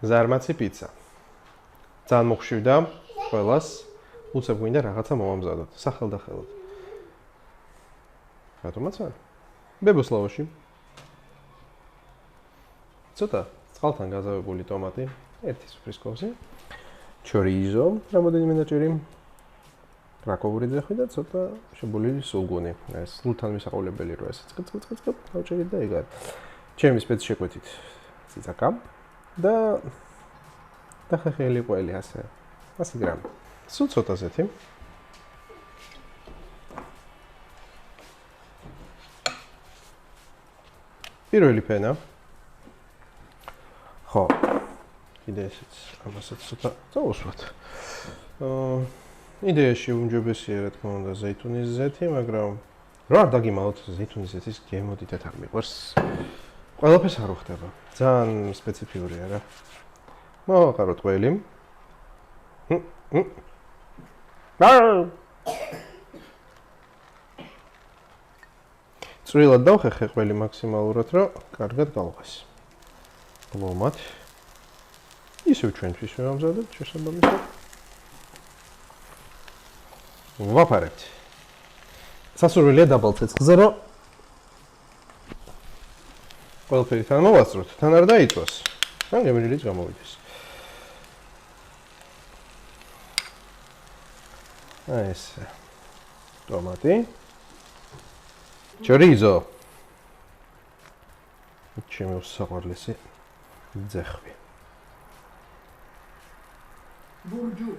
ზარმაცი პიცა. ძალიან მოხშივდა ყველას. უცებ გვინდა რაღაცა მოვამზადოთ, სახელდახელად. რატომაც არა? ბებოსლავაში. ცოტა წყალთან გაზავებული ტომატი, ერთი სუფრის კოვზი, ჩორიზო, რამოდენიმე ნაჭერი, რაკოვურიძე ხვი და ცოტა შებოლილი სულგუნი. ეს სულთან მისაყოლებელი რო ესე წკ დავჭერით და ეგ არის. ჩემი სპეცი შეკვეთით ციცაკა და ხეხილი ყველი ასე 100 გრამი. სულ ცოტაზეთი. პირველი ფენა. ხო. კიდე ესეც ამასაც ცოტა წავუსვათ. იდეაში უმჯობესია რა თქმა უნდა ზეითუნის ზეთი, მაგრამ რა არ დაგიმალოთ ზეითუნის ზეთის გემოდითად არ მიყვარს. ყველაფერს არ უხდება. ძალიან სპეციფიურია რა. მოვაყაროთ ყველი. წვრილად დავხეხე ყველი მაქსიმალურად, რომ კარგად გავღეს. გლომად. ისევ ჩვენთვის ვამზადებთ შესაბამისად. ვაფარებთ. სასურველია დაბალ ცეცხლზე, რომ ყველაფერი თან მოვასწროთ, თან არ დაიწვას. თან გემრიელიც გამოვიდეს. აი ესე. ტომატი. ჩორიზო. ჩემი უსაყვარლესი ძეხვი. ბურჯუ.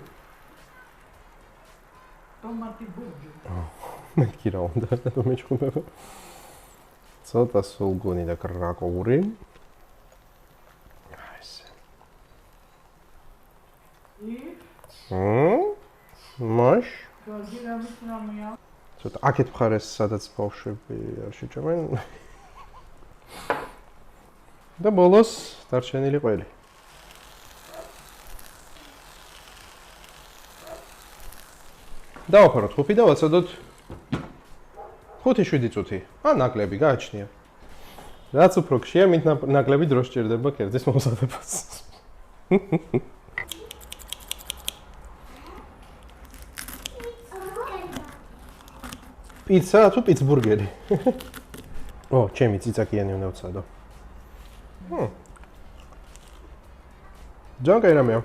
ტომატი ბურჯუ. მე კი რა უნდა და მეჭხუნება. ცოტა სულგუნი და კრაკოვური. აი ესე. მაშ. გაგირავით რამეა. ცოტა აქეთ მხარეს სადაც ბავშვები არ შეჭამენ. და ბოლოს დარჩენილი ყველი. დავაფაროთ ხუფი და ვაცადოთ 5-7 წუთი. ან ნაკლები გააჩნია. რაც უფრო გშია, მით ნაკლები დრო სჭირდება კერძის მომზადებას. პიცა თუ პიცბურგერი? ო, ჩემი ციცაკიანი უნდა ვცადო. ძალიან კაი რამეა.